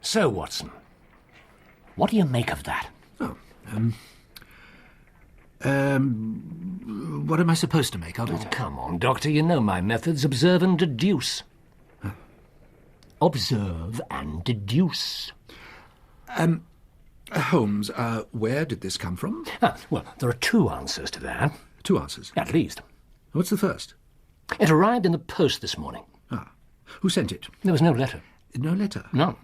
So, Watson, what do you make of that? What am I supposed to make of it? Oh, come on, Doctor, you know my methods. Observe and deduce. Huh? Observe and deduce. Holmes, where did this come from? Well, there are two answers to that. Two answers? At least. What's the first? It arrived in the post this morning. Who sent it? There was no letter. No letter? None.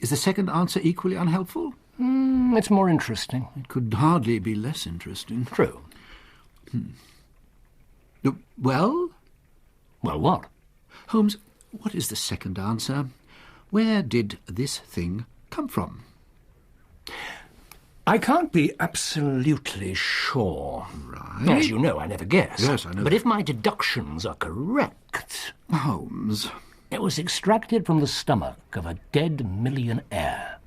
Is the second answer equally unhelpful? It's more interesting. It could hardly be less interesting. True. Well? Well, what? Holmes, what is the second answer? Where did this thing come from? I can't be absolutely sure. Right. As you know, I never guess. Yes, I know. But if my deductions are correct... Holmes... It was extracted from the stomach of a dead millionaire.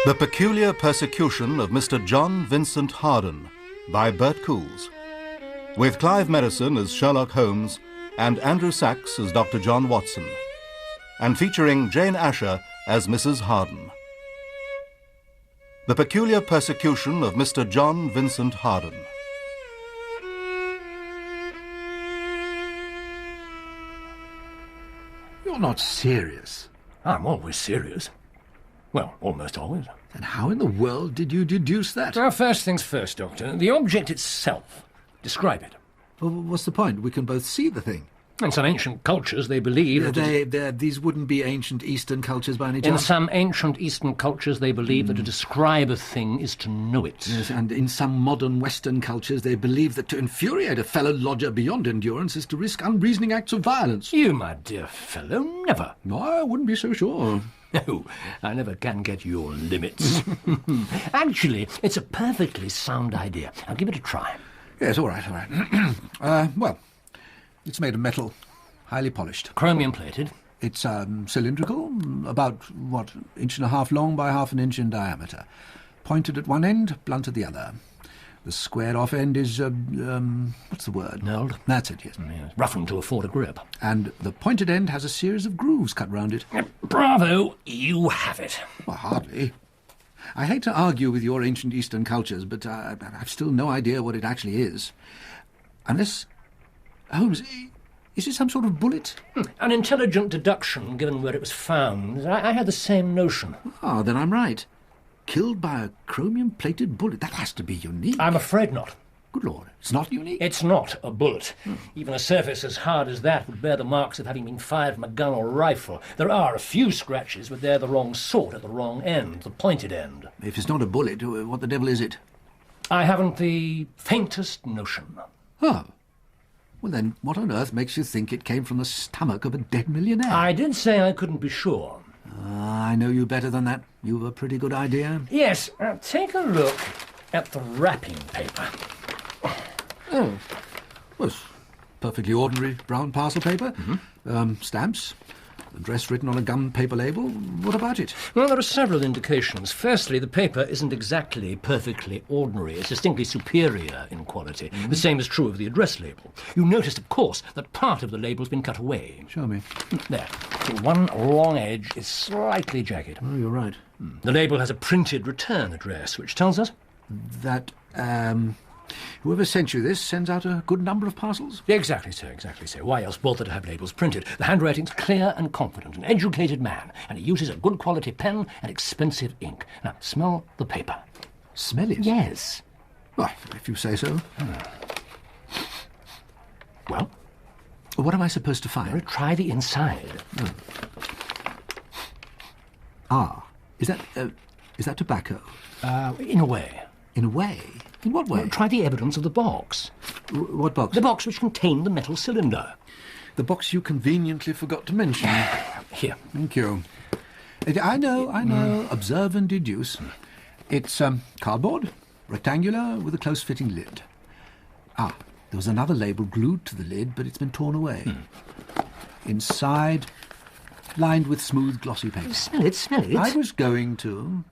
The Peculiar Persecution of Mr. John Vincent Harden by Bert Coules, with Clive Merrison as Sherlock Holmes and Andrew Sachs as Dr. John Watson, and featuring Jane Asher as Mrs. Harden. The Peculiar Persecution of Mr. John Vincent Harden. You're not serious. I'm always serious. Well, almost always. Then how in the world did you deduce that? Well, first things first, Doctor. The object itself. Describe it. Well, what's the point? We can both see the thing. In some ancient cultures, they believe These wouldn't be ancient Eastern cultures by any chance? In some ancient Eastern cultures, they believe that to describe a thing is to know it. Yes, and in some modern Western cultures, they believe that to infuriate a fellow lodger beyond endurance is to risk unreasoning acts of violence. You, my dear fellow, never. No, I wouldn't be so sure. No, I never can get your limits. Actually, it's a perfectly sound idea. I'll give it a try. Yes, all right. Well, it's made of metal, highly polished. Chromium-plated. It's cylindrical, about, inch and a half long by half an inch in diameter. Pointed at one end, blunt at the other. The squared-off end is, what's the word? Knurled. That's it, yes. Yes. Roughened to afford a grip. And the pointed end has a series of grooves cut round it. Bravo, you have it. Well, hardly. I hate to argue with your ancient Eastern cultures, but I've still no idea what it actually is. Unless... Holmes, is it some sort of bullet? An intelligent deduction, given where it was found. I had the same notion. Ah, then I'm right. Killed by a chromium-plated bullet. That has to be unique. I'm afraid not. Good Lord, it's not unique? It's not a bullet. Even a surface as hard as that would bear the marks of having been fired from a gun or rifle. There are a few scratches, but they're the wrong sort at the wrong end, the pointed end. If it's not a bullet, what the devil is it? I haven't the faintest notion. Oh. Well, then, what on earth makes you think it came from the stomach of a dead millionaire? I did say I couldn't be sure. I know you better than that. You've a pretty good idea. Yes, take a look at the wrapping paper. Oh, well, it's perfectly ordinary brown parcel paper. Stamps, address written on a gum paper label. What about it? Well, there are several indications. Firstly, the paper isn't exactly perfectly ordinary. It's distinctly superior in quality. The same is true of the address label. You noticed, of course, that part of the label's been cut away. Show me. There. One long edge is slightly jagged. Oh, you're right. The label has a printed return address, which tells us that, whoever sent you this sends out a good number of parcels? Exactly so, exactly so. Why else bother to have labels printed? The handwriting's clear and confident, an educated man, and he uses a good quality pen and expensive ink. Now, smell the paper. Smell it? Yes. Well, if you say so. Well? What am I supposed to find? Well, try the inside. Is that tobacco? In a way. In a way? In what way? Well, try the evidence of the box. What box? The box which contained the metal cylinder. The box you conveniently forgot to mention. Here. Thank you. I know. Observe and deduce. It's cardboard, rectangular, with a close-fitting lid. There was another label glued to the lid, but it's been torn away. Inside, lined with smooth, glossy paper. Smell it. I was going to.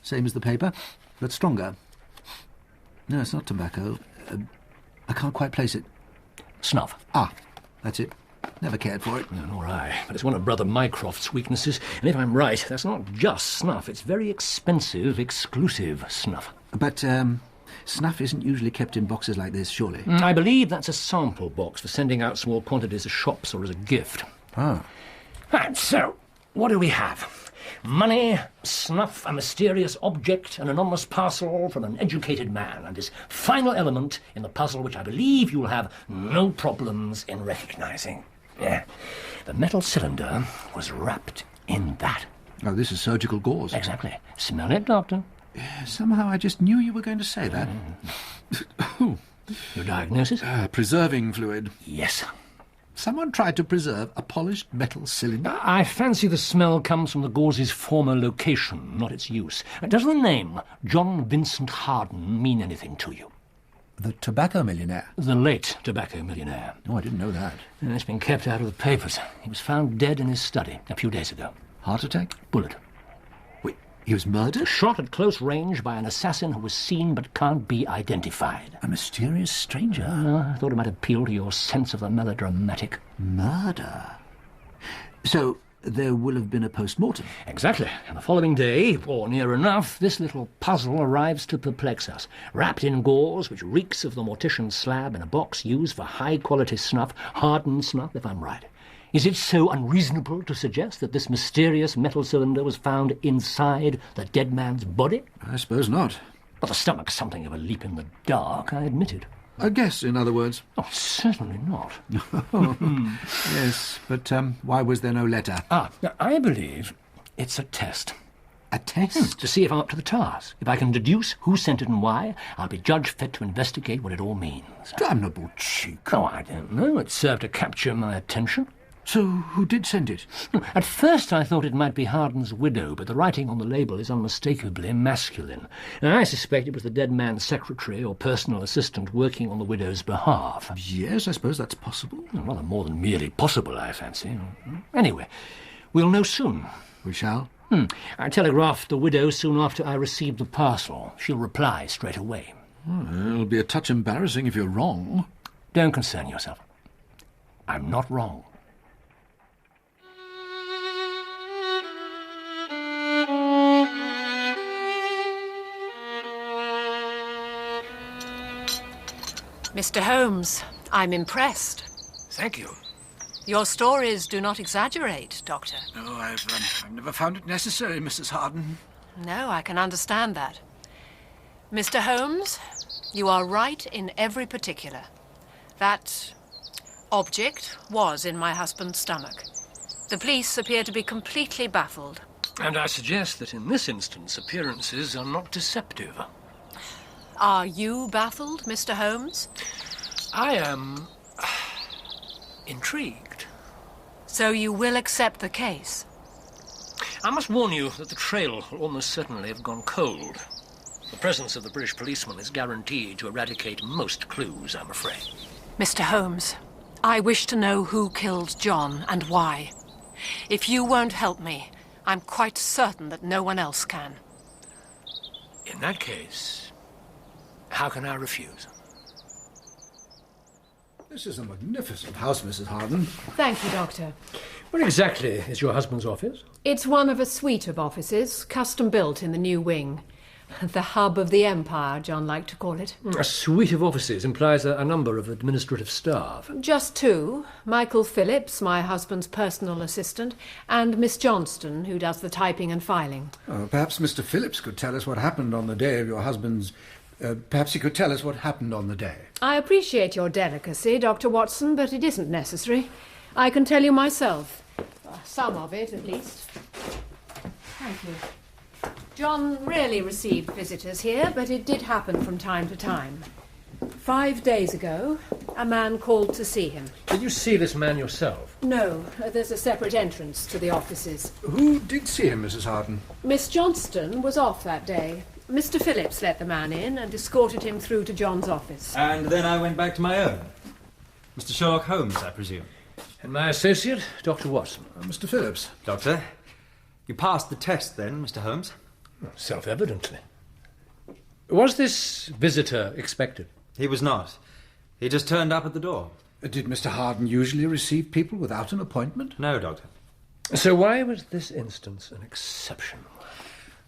Same as the paper, but stronger. No, it's not tobacco. I can't quite place it. Snuff. Ah, that's it. Never cared for it. No, nor I. But it's one of Brother Mycroft's weaknesses. And if I'm right, that's not just snuff. It's very expensive, exclusive snuff. But, snuff isn't usually kept in boxes like this, surely? I believe that's a sample box for sending out small quantities to shops or as a gift. Oh. Right, so, what do we have? Money, snuff, a mysterious object, an anonymous parcel from an educated man, and this final element in the puzzle which I believe you'll have no problems in recognising. Yeah. The metal cylinder was wrapped in that. Oh, this is surgical gauze. Exactly. Smell it, Doctor? Somehow I just knew you were going to say that. Your diagnosis? Preserving fluid. Yes. Someone tried to preserve a polished metal cylinder. I fancy the smell comes from the gauze's former location, not its use. Does the name John Vincent Harden mean anything to you? The tobacco millionaire. The late tobacco millionaire. Oh, I didn't know that. And it's been kept out of the papers. He was found dead in his study a few days ago. Heart attack? Bullet. Wait, he was murdered? Shot at close range by an assassin who was seen but can't be identified. A mysterious stranger. I thought it might appeal to your sense of the melodramatic. Murder? So there will have been a post-mortem? Exactly. And the following day, or near enough, this little puzzle arrives to perplex us. Wrapped in gauze, which reeks of the mortician's slab in a box used for high-quality snuff, hardened snuff, if I'm right. Is it so unreasonable to suggest that this mysterious metal cylinder was found inside the dead man's body? I suppose not. But the stomach's something of a leap in the dark, I admit it. A guess, in other words. Oh, certainly not. Yes, but why was there no letter? Now, I believe it's a test. A test? To see if I'm up to the task. If I can deduce who sent it and why, I'll be judged fit to investigate what it all means. Damnable cheek. Oh, I don't know. It served to capture my attention. So who did send it? At first I thought it might be Harden's widow, but the writing on the label is unmistakably masculine. And I suspect it was the dead man's secretary or personal assistant working on the widow's behalf. Yes, I suppose that's possible. Rather more than merely possible, I fancy. Anyway, we'll know soon. We shall? I telegraphed the widow soon after I received the parcel. She'll reply straight away. It'll be a touch embarrassing if you're wrong. Don't concern yourself. I'm not wrong. Mr. Holmes, I'm impressed. Thank you. Your stories do not exaggerate, Doctor. No, I've never found it necessary, Mrs. Harden. No, I can understand that. Mr. Holmes, you are right in every particular. That object was in my husband's stomach. The police appear to be completely baffled. And I suggest that in this instance, appearances are not deceptive. Are you baffled, Mr. Holmes? I am intrigued. So you will accept the case? I must warn you that the trail will almost certainly have gone cold. The presence of the British policeman is guaranteed to eradicate most clues, I'm afraid. Mr. Holmes, I wish to know who killed John and why. If you won't help me, I'm quite certain that no one else can. In that case, how can I refuse? This is a magnificent house, Mrs. Harden. Thank you, Doctor. Where exactly is your husband's office? It's one of a suite of offices, custom-built in the new wing. The hub of the empire, John liked to call it. A suite of offices implies a number of administrative staff. Just two. Michael Phillips, my husband's personal assistant, and Miss Johnston, who does the typing and filing. Perhaps Mr. Phillips could tell us what happened on the day of your husband's... perhaps he could tell us what happened on the day. I appreciate your delicacy, Dr. Watson, but it isn't necessary. I can tell you myself. Some of it, at least. Thank you. John rarely received visitors here, but it did happen from time to time. 5 days ago, a man called to see him. Did you see this man yourself? No, there's a separate entrance to the offices. Who did see him, Mrs. Harden? Miss Johnston was off that day. Mr. Phillips let the man in and escorted him through to John's office. And then I went back to my own. Mr. Sherlock Holmes, I presume. And my associate, Dr. Watson. Mr. Phillips. Doctor, you passed the test then, Mr. Holmes? Self-evidently. Was this visitor expected? He was not. He just turned up at the door. Did Mr. Harden usually receive people without an appointment? No, Doctor. So why was this instance an exception?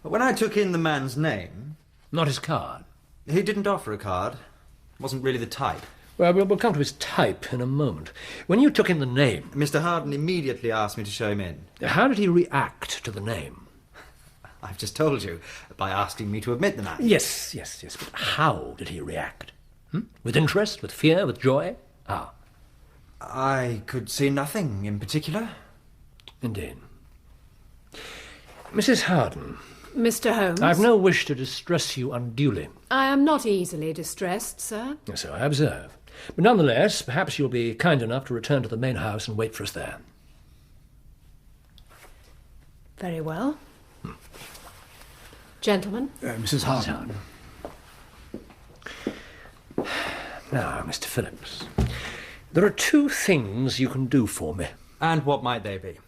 But when I took in the man's name... Not his card? He didn't offer a card. Wasn't really the type. Well, we'll come to his type in a moment. When you took in the name... Mr. Harden immediately asked me to show him in. How did he react to the name? I've just told you, by asking me to admit the man. Yes. But how did he react? With interest, with fear, with joy? How? I could see nothing in particular. Indeed. Mrs. Harden. Mr. Holmes? I've no wish to distress you unduly. I am not easily distressed, sir. So I observe. But nonetheless, perhaps you'll be kind enough to return to the main house and wait for us there. Very well. Gentlemen? Mrs. Harden. Now, Mr. Phillips, there are two things you can do for me. And what might they be?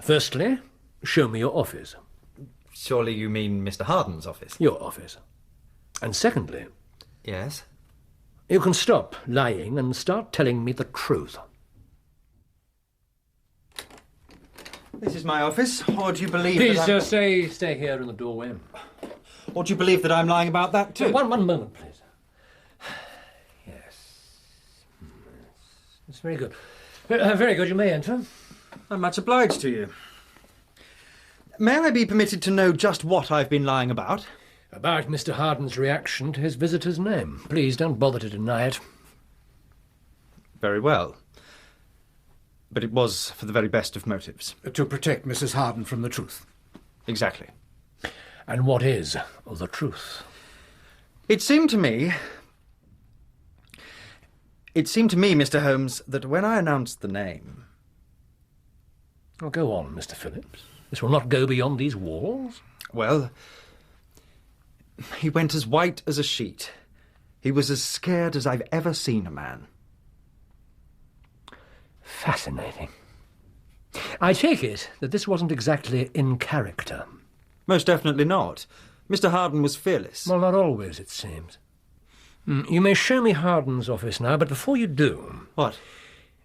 Firstly, show me your office. Surely you mean Mr. Harden's office? Your office. And secondly... Yes? You can stop lying and start telling me the truth. This is my office, or do you believe Please, that stay here in the doorway. Or do you believe that I'm lying about that too? One moment, please. Yes. It's very good. Very good, you may enter. I'm much obliged to you. May I be permitted to know just what I've been lying about? About Mr. Harden's reaction to his visitor's name. Please don't bother to deny it. Very well. But it was for the very best of motives. To protect Mrs. Harden from the truth. Exactly. And what is the truth? It seemed to me, Mr. Holmes, that when I announced the name... Well, go on, Mr. Phillips. This will not go beyond these walls. Well, he went as white as a sheet. He was as scared as I've ever seen a man. Fascinating. I take it that this wasn't exactly in character. Most definitely not. Mr. Harden was fearless. Well, not always, it seems. You may show me Harden's office now, but before you do... What?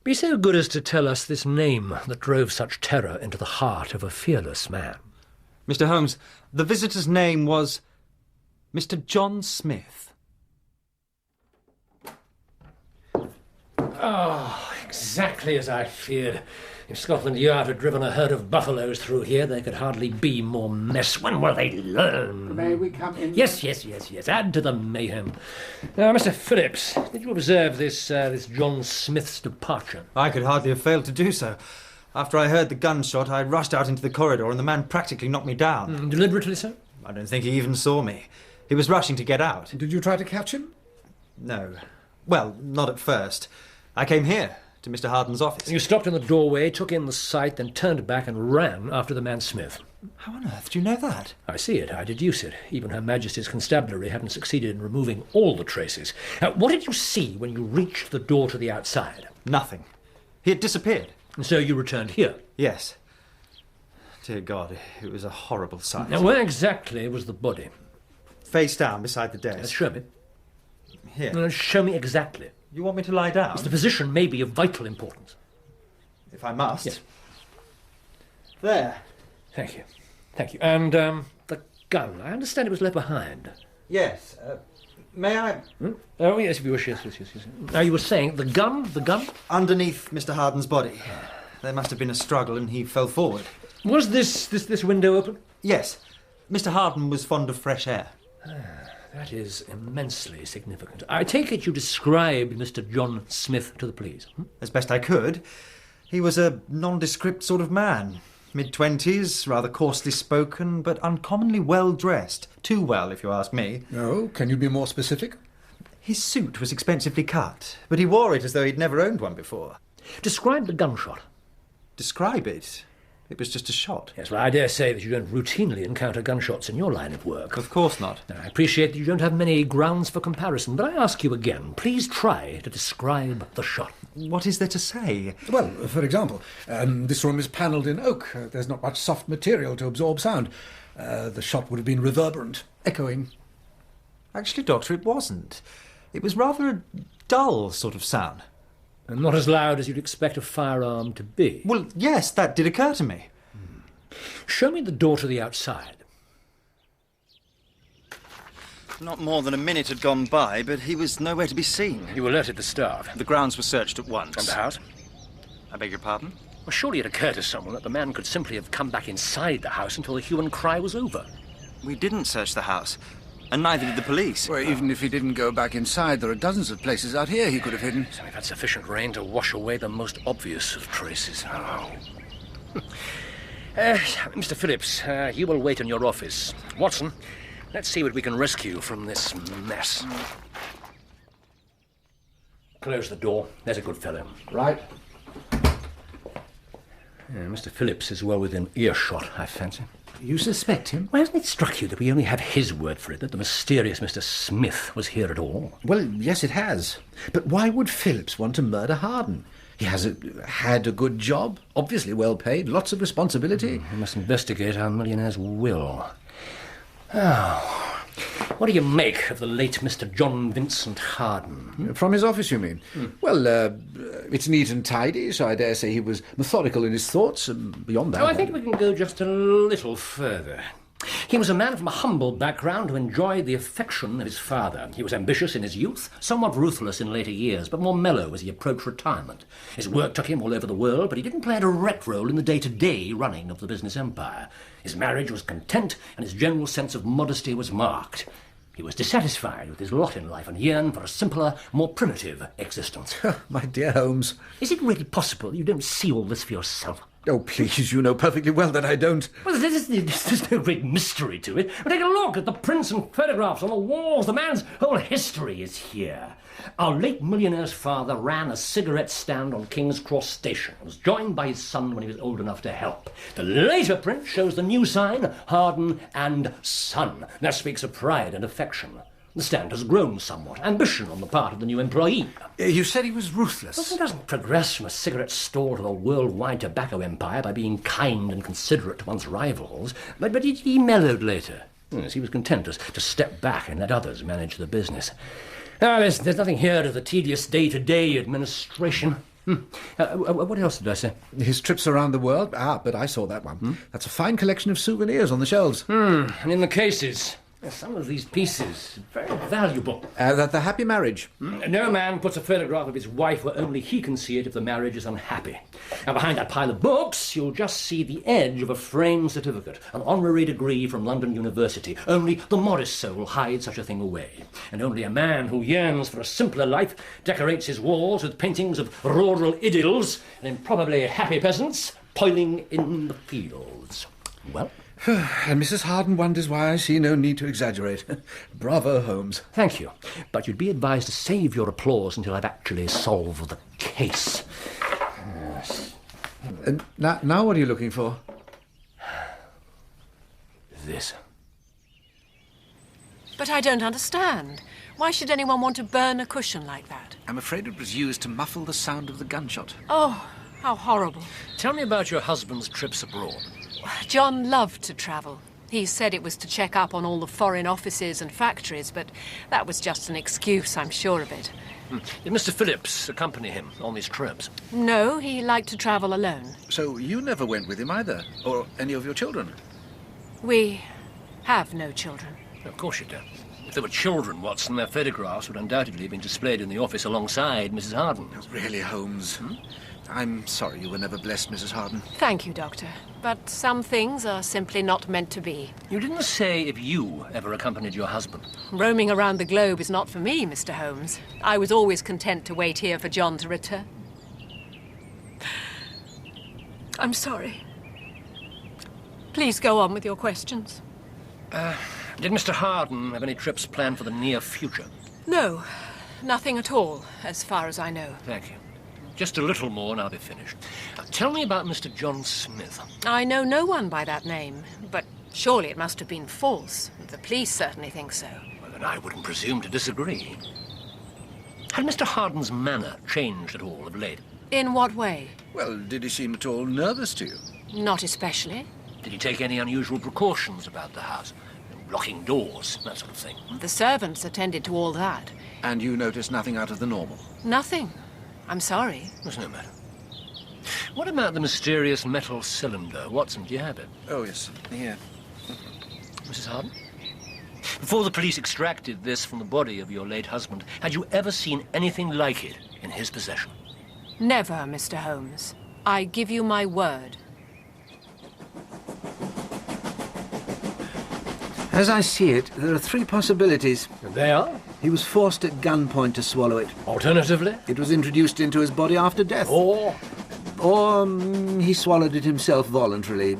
Be so good as to tell us this name that drove such terror into the heart of a fearless man. Mr. Holmes, the visitor's name was Mr. John Smith. Oh, exactly as I feared. If Scotland Yard had driven a herd of buffaloes through here, there could hardly be more mess. When will they learn? May we come in? Yes. Add to the mayhem. Now, Mr. Phillips, did you observe this John Smith's departure? I could hardly have failed to do so. After I heard the gunshot, I rushed out into the corridor and the man practically knocked me down. Deliberately so? I don't think he even saw me. He was rushing to get out. Did you try to catch him? No. Well, not at first. I came here, to Mr. Harden's office. You stopped in the doorway, took in the sight, then turned back and ran after the man Smith. How on earth do you know that? I see it, I deduce it. Even Her Majesty's Constabulary hadn't succeeded in removing all the traces. What did you see when you reached the door to the outside? Nothing. He had disappeared. And so you returned here? Yes. Dear God, it was a horrible sight. Now, where exactly was the body? Face down beside the desk. Show me. Here. Show me exactly. You want me to lie down? The position may be of vital importance. If I must. Yes. There. Thank you. And the gun. I understand it was left behind. Yes. May I? Oh, yes, if you wish. Yes. Now, you were saying the gun? Underneath Mr. Harden's body. There must have been a struggle and he fell forward. Was this window open? Yes. Mr. Harden was fond of fresh air. That is immensely significant. I take it you described Mr. John Smith to the police. As best I could. He was a nondescript sort of man. Mid-20s, rather coarsely spoken, but uncommonly well-dressed. Too well, if you ask me. Oh, can you be more specific? His suit was expensively cut, but he wore it as though he'd never owned one before. Describe the gunshot. Describe it? It was just a shot. Yes, well, I dare say that you don't routinely encounter gunshots in your line of work. Of course not. I appreciate that you don't have many grounds for comparison, but I ask you again, please try to describe the shot. What is there to say? Well, for example, this room is panelled in oak. There's not much soft material to absorb sound. The shot would have been reverberant, echoing. Actually, Doctor, it wasn't. It was rather a dull sort of sound. And not as loud as you'd expect a firearm to be. Well, yes, that did occur to me. Show me the door to the outside. Not more than a minute had gone by, but he was nowhere to be seen. You alerted the staff. The grounds were searched at once. And the house? I beg your pardon? Well, surely it occurred to someone that the man could simply have come back inside the house until the hue and cry was over. We didn't search the house, and neither did the police. Well, even if he didn't go back inside, there are dozens of places out here he could have hidden. So we've had sufficient rain to wash away the most obvious of traces. Oh. Mr. Phillips, you will wait in your office. Watson, let's see what we can rescue from this mess. Close the door. There's a good fellow. Right. Mr. Phillips is well within earshot, I fancy. You suspect him? Why hasn't it struck you that we only have his word for it, that the mysterious Mr. Smith was here at all? Well, yes, it has. But why would Phillips want to murder Harden? He had a good job, obviously well paid, lots of responsibility. We must investigate our millionaire's will. Oh, what do you make of the late Mr. John Vincent Harden? From his office, you mean? Well, it's neat and tidy, so I dare say he was methodical in his thoughts. Beyond that... I think we can go just a little further. He was a man from a humble background who enjoyed the affection of his father. He was ambitious in his youth, somewhat ruthless in later years, but more mellow as he approached retirement. His work took him all over the world, but he didn't play a direct role in the day-to-day running of the business empire. His marriage was content, and his general sense of modesty was marked. He was dissatisfied with his lot in life and yearned for a simpler, more primitive existence. My dear Holmes. Is it really possible you don't see all this for yourself? Oh, please, you know perfectly well that I don't. Well, there's no great mystery to it. But take a look at the prints and photographs on the walls. The man's whole history is here. Our late millionaire's father ran a cigarette stand on King's Cross Station and was joined by his son when he was old enough to help. The later print shows the new sign, Harden and Son. That speaks of pride and affection. The stand has grown somewhat. Ambition on the part of the new employee. You said he was ruthless. One doesn't progress from a cigarette store to the worldwide tobacco empire by being kind and considerate to one's rivals. But he mellowed later. Yes, he was content to step back and let others manage the business. There's nothing here to the tedious day-to-day administration. What else did I say? His trips around the world. But I saw that one. That's a fine collection of souvenirs on the shelves. And in the cases... some of these pieces, very valuable. The happy marriage. No man puts a photograph of his wife where only he can see it if the marriage is unhappy. Now, behind that pile of books, you'll just see the edge of a framed certificate, an honorary degree from London University. Only the modest soul hides such a thing away. And only a man who yearns for a simpler life decorates his walls with paintings of rural idylls and improbably happy peasants toiling in the fields. Well... And Mrs. Harden wonders why I see no need to exaggerate. Bravo, Holmes. Thank you. But you'd be advised to save your applause until I've actually solved the case. Yes. Now what are you looking for? This. But I don't understand. Why should anyone want to burn a cushion like that? I'm afraid it was used to muffle the sound of the gunshot. Oh, how horrible. Tell me about your husband's trips abroad. John loved to travel. He said it was to check up on all the foreign offices and factories, but that was just an excuse, I'm sure of it. Did Mr. Phillips accompany him on these trips? No, he liked to travel alone. So you never went with him either? Or any of your children? We have no children. Of course you don't. If there were children, Watson, their photographs would undoubtedly have been displayed in the office alongside Mrs. Harden. Really, Holmes? I'm sorry you were never blessed, Mrs. Harden. Thank you, Doctor. But some things are simply not meant to be. You didn't say if you ever accompanied your husband. Roaming around the globe is not for me, Mr. Holmes. I was always content to wait here for John to return. I'm sorry. Please go on with your questions. Did Mr. Harden have any trips planned for the near future? No, nothing at all, as far as I know. Thank you. Just a little more and I'll be finished. Now, tell me about Mr. John Smith. I know no one by that name, but surely it must have been false. The police certainly think so. Well, then I wouldn't presume to disagree. Had Mr. Harden's manner changed at all of late? In what way? Well, did he seem at all nervous to you? Not especially. Did he take any unusual precautions about the house? locking doors, that sort of thing. The servants attended to all that. And you noticed nothing out of the normal? Nothing. I'm sorry. There's no matter. What about the mysterious metal cylinder? Watson, do you have it? Oh, yes. Here. Mrs. Harden? Before the police extracted this from the body of your late husband, had you ever seen anything like it in his possession? Never, Mr. Holmes. I give you my word. As I see it, there are three possibilities. And they are? He was forced at gunpoint to swallow it. Alternatively? It was introduced into his body after death. Or? Or he swallowed it himself voluntarily.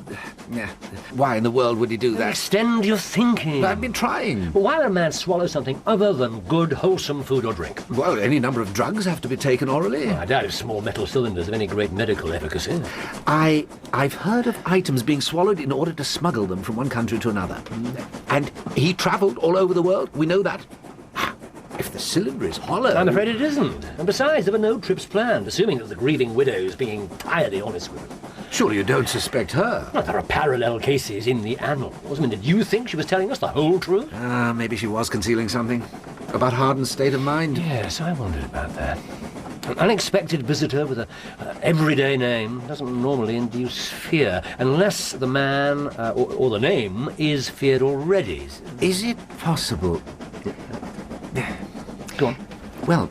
Yeah. Why in the world would he do that? Extend your thinking. I've been trying. Why would a man swallow something other than good, wholesome food or drink? Well, any number of drugs have to be taken orally. I doubt if small metal cylinders have any great medical efficacy. I've heard of items being swallowed in order to smuggle them from one country to another. And he travelled all over the world. We know that. If the cylinder is hollow... I'm afraid it isn't. And besides, there were no trips planned, assuming that the grieving widow is being entirely honest with him. Surely you don't suspect her? Well, there are parallel cases in the annals. I mean, did you think she was telling us the whole truth? Maybe she was concealing something. About Harden's state of mind. Yes, I wondered about that. An unexpected visitor with an everyday name doesn't normally induce fear, unless the man or the name is feared already. Is it possible... Go on. Well,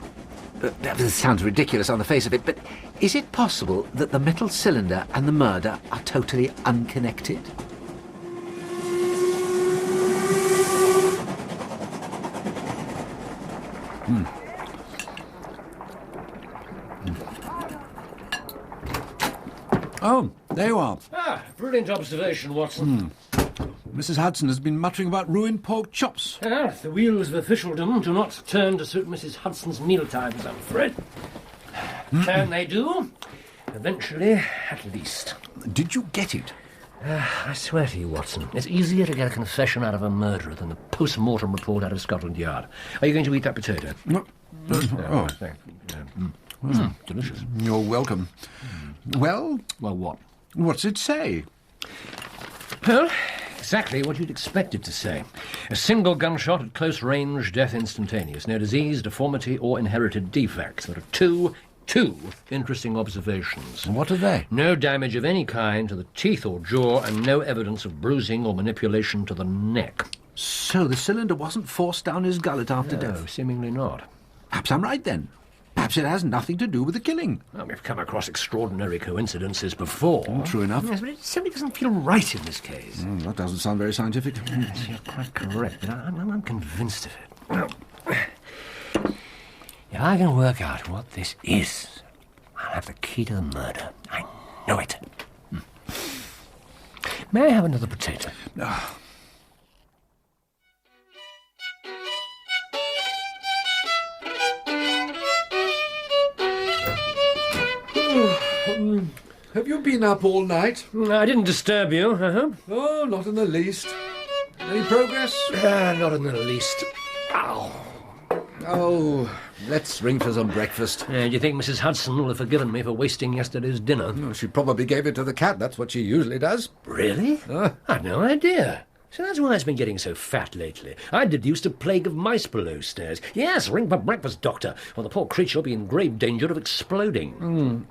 this sounds ridiculous on the face of it, but is it possible that the metal cylinder and the murder are totally unconnected? Oh, there you are. Ah, brilliant observation, Watson. Mrs. Hudson has been muttering about ruined pork chops. Well, the wheels of officialdom do not turn to suit Mrs. Hudson's mealtimes, I'm afraid. Can they do? Eventually, at least. Did you get it? I swear to you, Watson, it's easier to get a confession out of a murderer than a post-mortem report out of Scotland Yard. Are you going to eat that potato? No. Thank you. Delicious. You're welcome. Well, Well, what? what's it say? Well, exactly what you'd expect it to say. A single gunshot at close range, death instantaneous. No disease, deformity, or inherited defects. There are two interesting observations. What are they? No damage of any kind to the teeth or jaw, and no evidence of bruising or manipulation to the neck. So the cylinder wasn't forced down his gullet after No, death? seemingly not. Perhaps I'm right, then. Perhaps it has nothing to do with the killing. Well, we've come across extraordinary coincidences before. True enough. Yes, but it simply doesn't feel right in this case. That doesn't sound very scientific. Yes, you're quite correct, but I'm convinced of it. Well, if I can work out what this is, I'll have the key to the murder. I know it. May I have another potato? Have you been up all night? I didn't disturb you, Oh, not in the least. Any progress? Not in the least. Ow. Oh, let's ring for some breakfast. Do you think Mrs. Hudson will have forgiven me for wasting yesterday's dinner? Oh, she probably gave it to the cat. That's what she usually does. Really? I'd no idea. So that's why it's been getting so fat lately. I deduced a plague of mice below stairs. Yes, ring for breakfast, Doctor, or the poor creature will be in grave danger of exploding.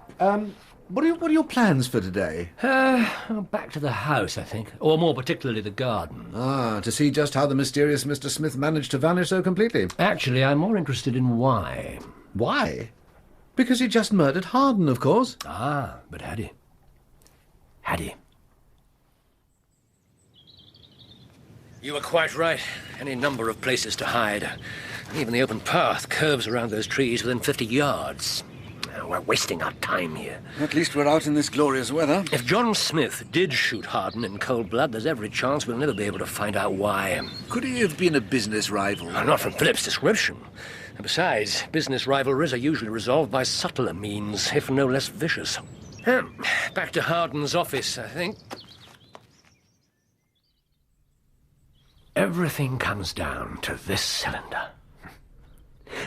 What are your plans for today? Back to the house, I think. Or more particularly the garden. To see just how the mysterious Mr. Smith managed to vanish so completely. Actually, I'm more interested in why. Why? Because he just murdered Harden, of course. But had he? Had he? You were quite right. Any number of places to hide. Even the open path curves around those trees within 50 yards. We're wasting our time here. At least we're out in this glorious weather. If John Smith did shoot Harden in cold blood, there's every chance we'll never be able to find out why. Could he have been a business rival? Not from Philip's description. And besides, business rivalries are usually resolved by subtler means, if no less vicious. Back to Harden's office, I think. Everything comes down to this cylinder.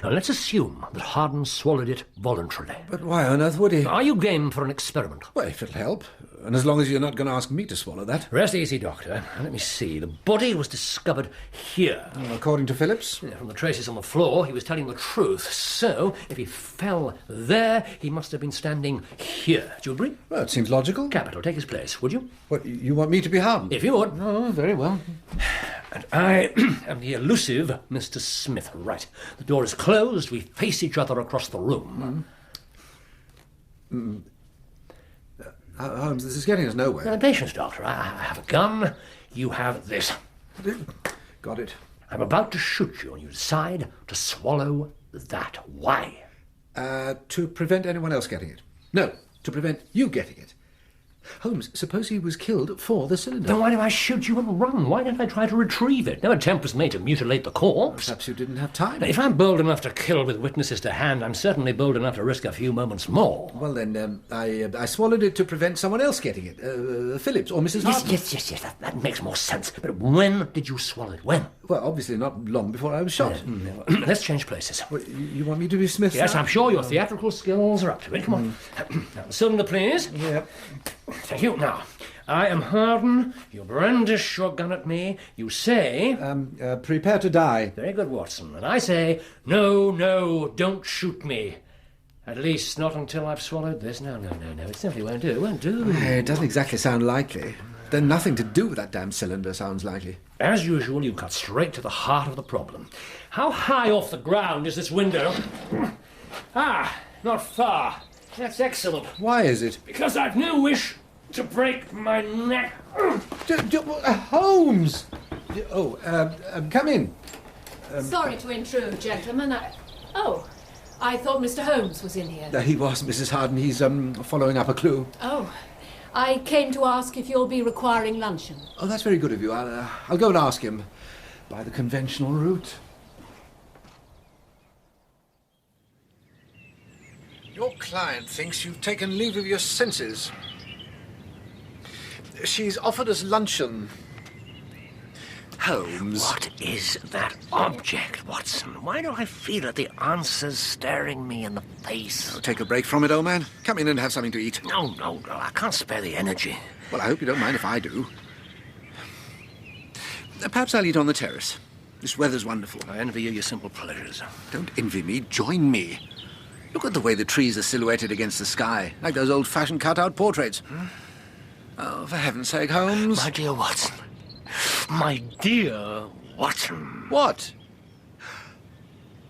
Now, let's assume that Harden swallowed it voluntarily. But why on earth would he? Are you game for an experiment? Well, if it'll help. And as long as you're not going to ask me to swallow that. Rest easy, Doctor. Now, let me see. The body was discovered here. According to Phillips? Yeah, from the traces on the floor, he was telling the truth. So, if he fell there, he must have been standing here. Do you agree? Well, it seems logical. Capital. Take his place, would you? What, you want me to be Harden? If you would. Oh, very well. And I am the elusive Mr. Smith. Right. The door is closed. We face each other across the room. Holmes, this is getting us nowhere. Patience, Doctor. I have a gun. You have this. Got it. I'm about to shoot you, and you decide to swallow that. Why? To prevent anyone else getting it. No, to prevent you getting it. Holmes, suppose he was killed for the cylinder. Then why did I shoot you and run? Why didn't I try to retrieve it? No attempt was made to mutilate the corpse. Perhaps you didn't have time. If I'm bold enough to kill with witnesses to hand, I'm certainly bold enough to risk a few moments more. Well, then, I swallowed it to prevent someone else getting it. Phillips or Mrs. Harden. Yes. That makes more sense. But when did you swallow it? When? Well, obviously not long before I was shot. Let's change places. Well, you want me to be Smith? Yes, I'm sure your theatrical skills are up to it. Come on. Now, the cylinder, please. Yep. Thank you. Now, I am Harden. You brandish your gun at me. You say... prepare to die. Very good, Watson. And I say, no, don't shoot me. At least not until I've swallowed this. No. It simply won't do. It won't do. It doesn't exactly sound likely. Then nothing to do with that damn cylinder sounds likely. As usual, you cut straight to the heart of the problem. How high off the ground is this window? Not far. That's excellent. Why is it? Because I've no wish to break my neck. Holmes! Come in. Sorry to intrude, gentlemen. I thought Mr. Holmes was in here. He was, Mrs. Harden. He's following up a clue. Oh, I came to ask if you'll be requiring luncheon. Oh, that's very good of you. I'll go and ask him by the conventional route. Your client thinks you've taken leave of your senses. She's offered us luncheon. Holmes. What is that object, Watson? Why do I feel that the answer's staring me in the face? Oh, take a break from it, old man. Come in and have something to eat. No, I can't spare the energy. Well, I hope you don't mind if I do. Perhaps I'll eat on the terrace. This weather's wonderful. I envy you your simple pleasures. Don't envy me, join me. Look at the way the trees are silhouetted against the sky, like those old-fashioned cut-out portraits. Oh, for heaven's sake, Holmes. My dear Watson. My dear Watson. What?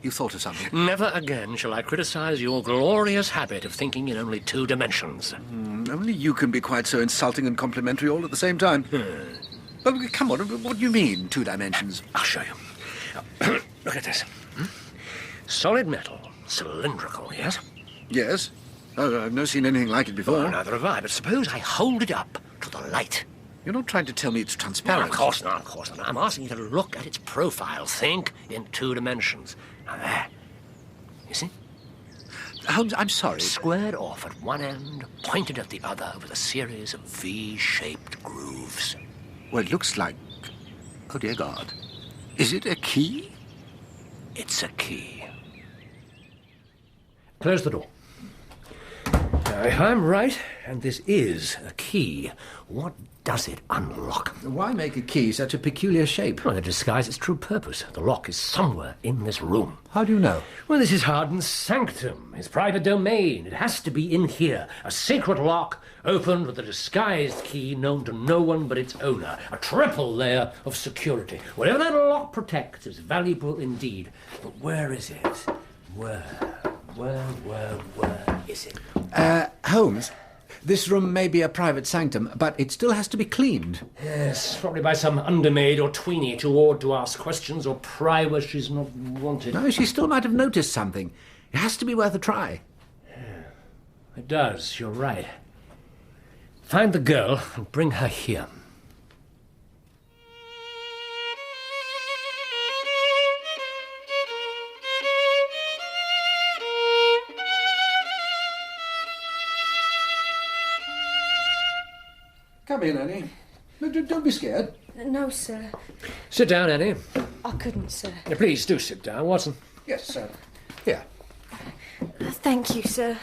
You thought of something? Never again shall I criticize your glorious habit of thinking in only 2 dimensions. Only you can be quite so insulting and complimentary all at the same time. Well, come on, what do you mean, 2 dimensions? I'll show you. Look at this. Solid metal, cylindrical, yes? Yes. Oh, I've never seen anything like it before. Well, neither have I, but suppose I hold it up to the light. You're not trying to tell me it's transparent. No, of course not. I'm asking you to look at its profile. Think in 2 dimensions. Now there. You see? Holmes, I'm sorry. Squared off at one end, pointed at the other with a series of V-shaped grooves. Well, it looks like... Oh, dear God. Is it a key? It's a key. Close the door. Now, if I'm right, and this is a key, what does it unlock? Why make a key such a peculiar shape? Well, to disguise its true purpose. The lock is somewhere in this room. How do you know? Well, this is Harden's sanctum, his private domain. It has to be in here. A secret lock, opened with a disguised key known to no one but its owner. A triple layer of security. Whatever that lock protects is valuable indeed. But where is it? Where is it? Holmes, this room may be a private sanctum, but it still has to be cleaned. Yes, probably by some undermaid or tweenie too awed to ask questions or pry where she's not wanted. No, she still might have noticed something. It has to be worth a try. It does, you're right. Find the girl and bring her here. Come in, Annie. Don't be scared. No, sir. Sit down, Annie. I couldn't, sir. Please do sit down, Watson. Yes, sir. Here. Thank you, sir.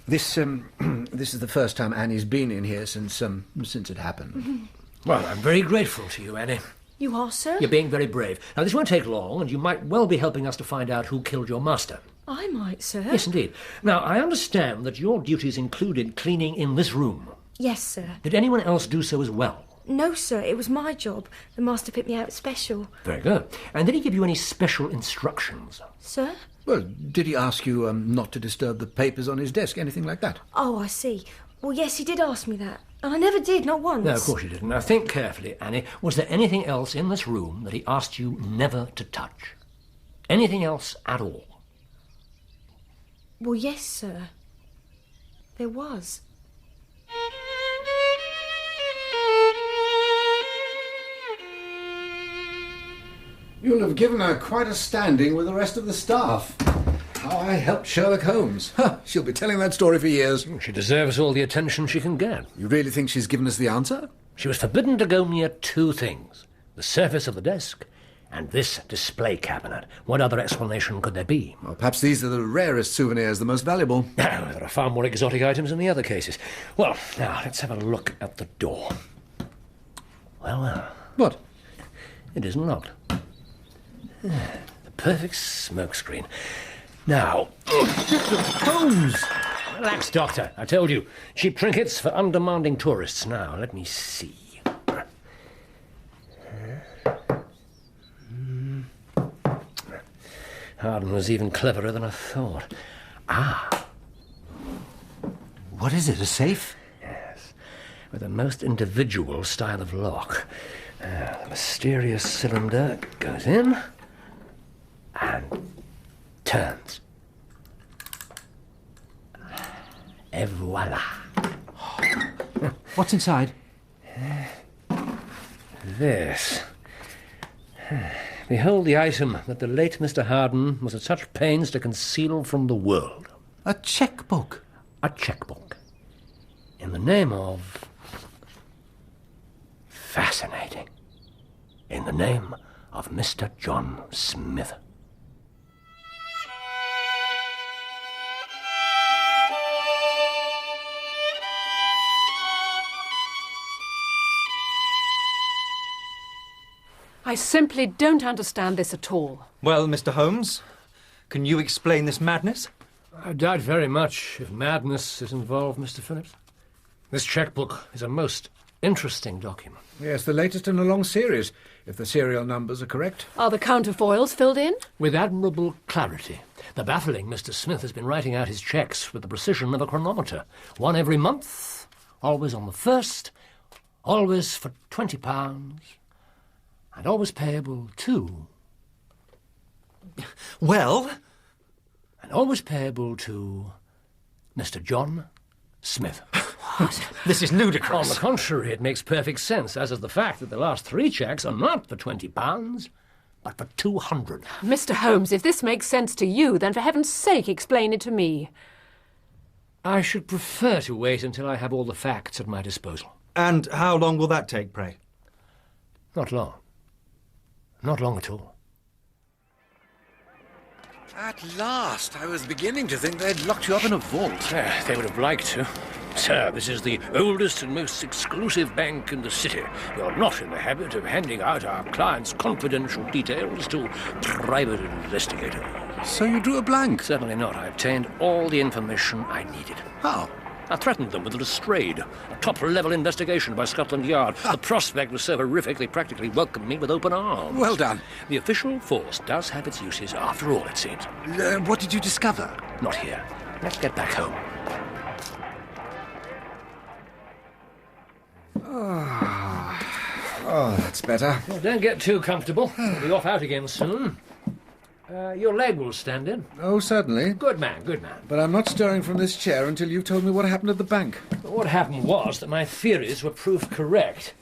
This is the first time Annie's been in here since it happened. Well, I'm very grateful to you, Annie. You are, sir? You're being very brave. Now, this won't take long, and you might well be helping us to find out who killed your master. I might, sir. Yes, indeed. Now, I understand that your duties included cleaning in this room. Yes, sir. Did anyone else do so as well? No, sir, it was my job. The master picked me out special. Very good. And did he give you any special instructions? Sir? Well, did he ask you not to disturb the papers on his desk, anything like that? Oh, I see. Well, yes, he did ask me that. And I never did, not once. No, of course you didn't. Now, think carefully, Annie. Was there anything else in this room that he asked you never to touch? Anything else at all? Well, yes, sir. There was. You'll have given her quite a standing with the rest of the staff. How I helped Sherlock Holmes. Huh, she'll be telling that story for years. She deserves all the attention she can get. You really think she's given us the answer? She was forbidden to go near two things: the surface of the desk and this display cabinet. What other explanation could there be? Well, perhaps these are the rarest souvenirs, the most valuable. No, there are far more exotic items in the other cases. Well, now, let's have a look at the door. Well. What? It isn't locked. The perfect smokescreen. Now... Holmes! Relax, Doctor. I told you. Cheap trinkets for undemanding tourists. Now, let me see. Harden was even cleverer than I thought. Ah. What is it, a safe? Yes. With a most individual style of lock. The mysterious cylinder goes in and turns. Et voila. What's inside? This. Behold the item that the late Mr. Harden was at such pains to conceal from the world. A checkbook. A checkbook. In the name of... Fascinating. In the name of Mr. John Smith. I simply don't understand this at all. Well, Mr. Holmes, can you explain this madness? I doubt very much if madness is involved, Mr. Phillips. This checkbook is a most interesting document. Yes, the latest in a long series, if the serial numbers are correct. Are the counterfoils filled in? With admirable clarity. The baffling Mr. Smith has been writing out his checks with the precision of a chronometer. One every month, always on the first, always for £20, and always payable to... Well? And always payable to Mr. John Smith. What? This is ludicrous. On the contrary, it makes perfect sense, as is the fact that the last three cheques are not for £20, but for 200. Mr. Holmes, if this makes sense to you, then for heaven's sake explain it to me. I should prefer to wait until I have all the facts at my disposal. And how long will that take, pray? Not long. Not long at all. At last! I was beginning to think they'd locked you up in a vault. They would have liked to. Sir, this is the oldest and most exclusive bank in the city. You're not in the habit of handing out our clients' confidential details to private investigators. So you drew a blank? Certainly not. I obtained all the information I needed. How? I threatened them with a lestrade, a top-level investigation by Scotland Yard. The prospect was so horrific they practically welcomed me with open arms. Well done. The official force does have its uses, after all, it seems. What did you discover? Not here. Let's get back home. Oh, that's better. Well, don't get too comfortable. We'll be off out again soon. Your leg will stand in. Oh, certainly. Good man, good man. But I'm not stirring from this chair until you've told me what happened at the bank. What happened was that my theories were proved correct.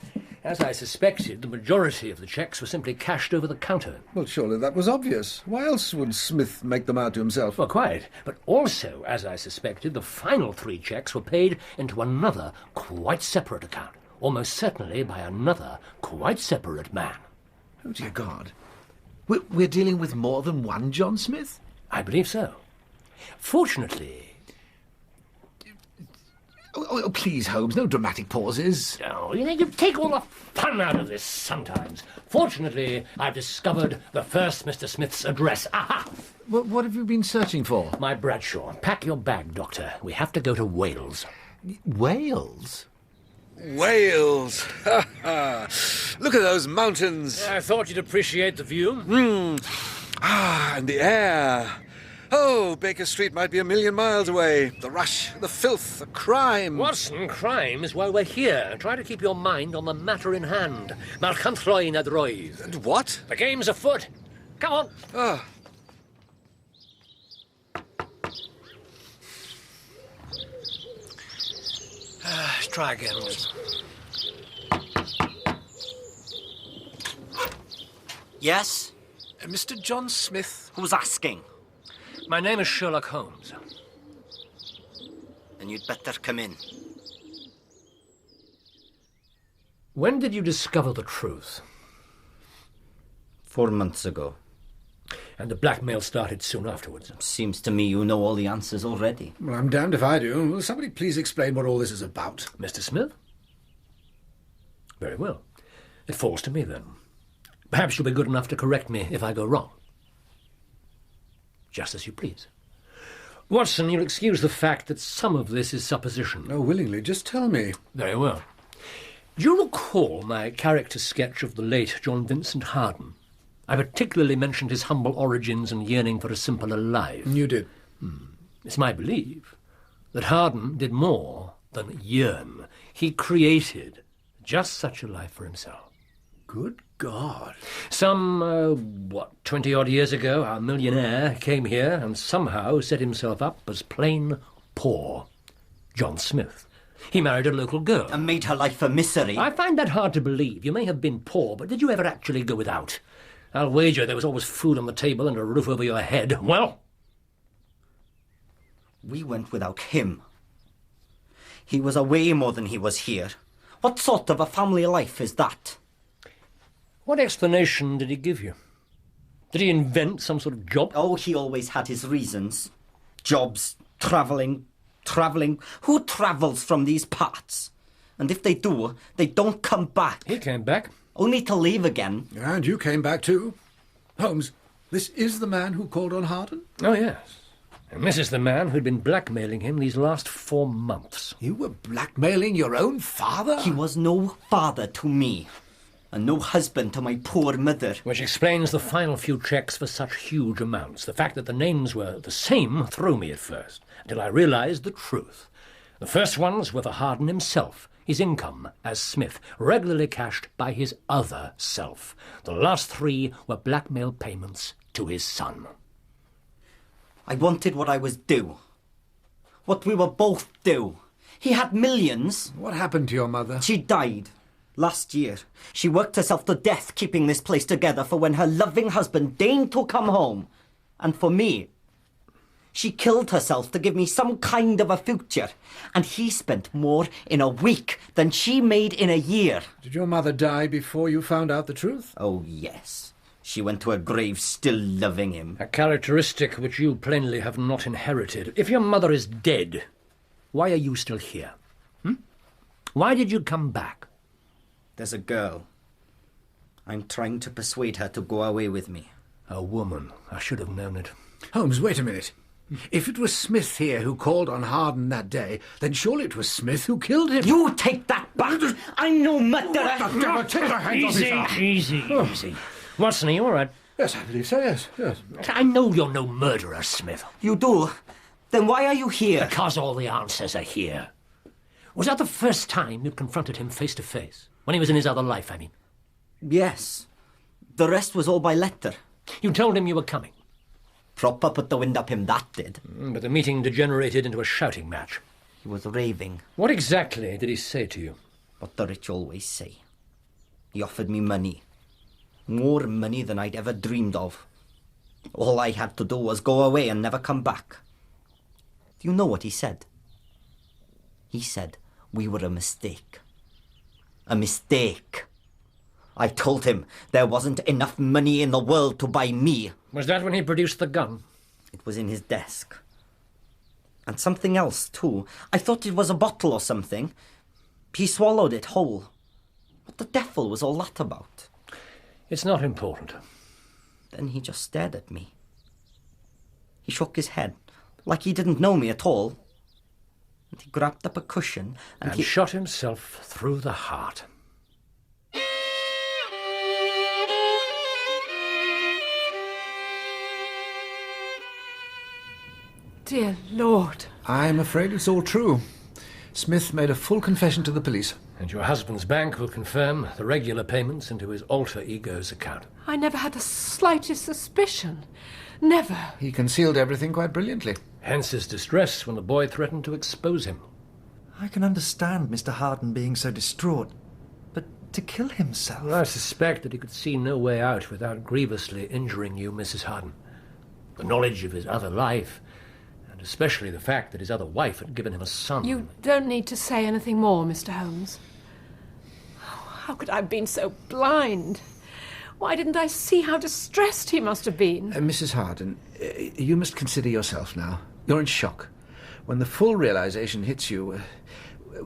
As I suspected, the majority of the cheques were simply cashed over the counter. Well, surely that was obvious. Why else would Smith make them out to himself? Well, quite. But also, as I suspected, the final three cheques were paid into another, quite separate account. Almost certainly by another, quite separate man. Oh, dear God. We're dealing with more than one John Smith? I believe so. Fortunately... Oh, please, Holmes, no dramatic pauses. Oh, you take all the fun out of this sometimes. Fortunately, I've discovered the first Mr. Smith's address. Aha! What have you been searching for? My Bradshaw. Pack your bag, Doctor. We have to go to Wales. Wales? Wales! Look at those mountains. I thought you'd appreciate the view. And the air. Oh, Baker Street might be 1,000,000 miles away. The rush, the filth, the crime. Watson, crime is why we're here. Try to keep your mind on the matter in hand. Malchanthroy nad roedd. And what? The game's afoot. Come on. Try again, Watson. Yes? Mr. John Smith? Who's asking? My name is Sherlock Holmes. Then you'd better come in. When did you discover the truth? 4 months ago. And the blackmail started soon afterwards. Seems to me you know all the answers already. Well, I'm damned if I do. Will somebody please explain what all this is about? Mr. Smith? Very well. It falls to me, then. Perhaps you'll be good enough to correct me if I go wrong. Just as you please. Watson, you'll excuse the fact that some of this is supposition. Oh, willingly. Just tell me. Very well. Do you recall my character sketch of the late John Vincent Harden? I particularly mentioned his humble origins and yearning for a simpler life. You did. It's my belief that Harden did more than yearn. He created just such a life for himself. Good God. Some, 20-odd years ago, our millionaire came here and somehow set himself up as plain poor. John Smith. He married a local girl. And made her life a misery. I find that hard to believe. You may have been poor, but did you ever actually go without? I'll wager there was always food on the table and a roof over your head. Well? We went without him. He was away more than he was here. What sort of a family life is that? What explanation did he give you? Did he invent some sort of job? Oh, he always had his reasons. Jobs, travelling. Who travels from these parts? And if they do, they don't come back. He came back. Only to leave again. And you came back too. Holmes, this is the man who called on Harden? Oh, yes. And this is the man who'd been blackmailing him these last 4 months. You were blackmailing your own father? He was no father to me. And no husband to my poor mother. Which explains the final few checks for such huge amounts. The fact that the names were the same threw me at first, until I realised the truth. The first ones were for Harden himself, his income as Smith, regularly cashed by his other self. The last 3 were blackmail payments to his son. I wanted what I was due. What we were both due. He had millions. What happened to your mother? She died. Last year, she worked herself to death keeping this place together for when her loving husband deigned to come home. And for me, she killed herself to give me some kind of a future. And he spent more in a week than she made in a year. Did your mother die before you found out the truth? Oh, yes. She went to her grave still loving him. A characteristic which you plainly have not inherited. If your mother is dead, why are you still here? Why did you come back? There's a girl. I'm trying to persuade her to go away with me. A woman. I should have known it. Holmes, wait a minute. If it was Smith here who called on Harden that day, then surely it was Smith who killed him. You take that back! I'm no murderer! Take your hands off his arm. Easy. Watson, are you all right? Yes, I believe so, yes. I know you're no murderer, Smith. You do? Then why are you here? Because all the answers are here. Was that the first time you confronted him face to face? When he was in his other life, I mean? Yes. The rest was all by letter. You told him you were coming. Proper put the wind up him, that did. But the meeting degenerated into a shouting match. He was raving. What exactly did he say to you? What the rich always say. He offered me money. More money than I'd ever dreamed of. All I had to do was go away and never come back. Do you know what he said? He said we were a mistake. A mistake. I told him there wasn't enough money in the world to buy me. Was that when he produced the gun? It was in his desk. And something else, too. I thought it was a bottle or something. He swallowed it whole. What the devil was all that about? It's not important. Then he just stared at me. He shook his head, like he didn't know me at all. And he grabbed up a cushion and he shot himself through the heart. Dear Lord. I'm afraid it's all true. Smith made a full confession to the police. And your husband's bank will confirm the regular payments into his alter ego's account. I never had the slightest suspicion. Never. He concealed everything quite brilliantly. Hence his distress when the boy threatened to expose him. I can understand Mr. Harden being so distraught, but to kill himself... Well, I suspect that he could see no way out without grievously injuring you, Mrs. Harden. The knowledge of his other life, and especially the fact that his other wife had given him a son... You don't need to say anything more, Mr. Holmes. Oh, how could I have been so blind? Why didn't I see how distressed he must have been? Mrs. Harden, you must consider yourself now. You're in shock. When the full realization hits you,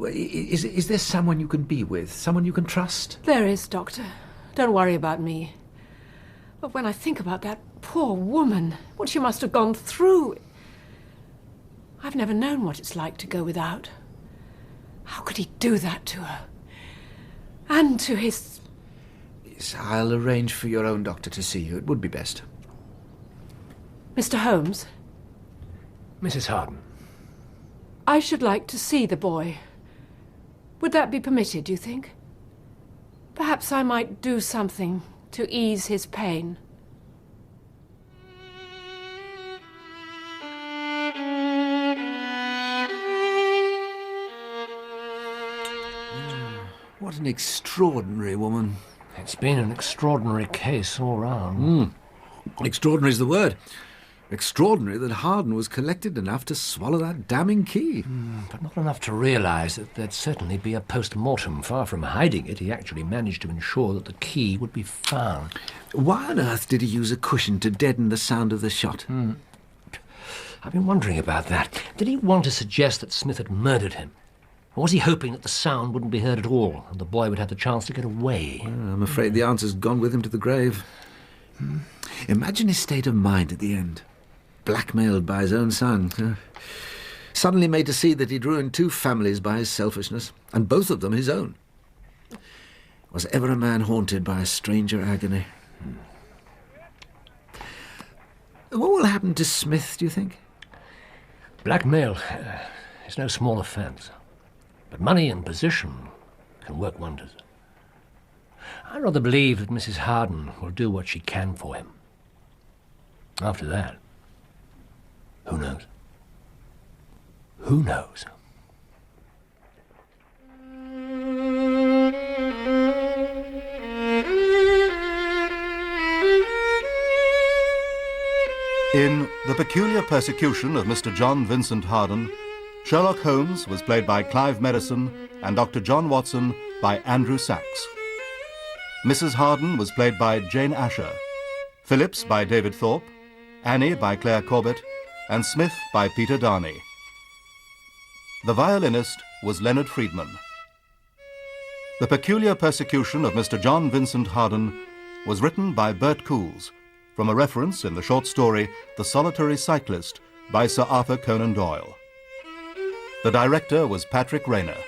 is there someone you can be with? Someone you can trust? There is, Doctor. Don't worry about me. But when I think about that poor woman, what she must have gone through... I've never known what it's like to go without. How could he do that to her? And to his... Yes, I'll arrange for your own doctor to see you. It would be best. Mr. Holmes? Mrs. Harden. I should like to see the boy. Would that be permitted, do you think? Perhaps I might do something to ease his pain. What an extraordinary woman. It's been an extraordinary case all round. Extraordinary is the word. Extraordinary that Harden was collected enough to swallow that damning key. But not enough to realise that there'd certainly be a post-mortem. Far from hiding it, he actually managed to ensure that the key would be found. Why on earth did he use a cushion to deaden the sound of the shot? I've been wondering about that. Did he want to suggest that Smith had murdered him? Or was he hoping that the sound wouldn't be heard at all and the boy would have the chance to get away? I'm afraid the answer's gone with him to the grave. Imagine his state of mind at the end. Blackmailed by his own son. Suddenly made to see that he'd ruined two families by his selfishness, and both of them his own. Was ever a man haunted by a stranger agony? What will happen to Smith, do you think? Blackmail is no small offence. But money and position can work wonders. I rather believe that Mrs. Harden will do what she can for him. After that, who knows? Who knows? In The Peculiar Persecution of Mr. John Vincent Harden, Sherlock Holmes was played by Clive Merrison and Dr. John Watson by Andrew Sachs. Mrs. Harden was played by Jane Asher, Phillips by David Thorpe, Annie by Claire Corbett, and Smith by Peter Darnay. The violinist was Leonard Friedman. The Peculiar Persecution of Mr. John Vincent Harden was written by Bert Coules from a reference in the short story The Solitary Cyclist by Sir Arthur Conan Doyle. The director was Patrick Rayner.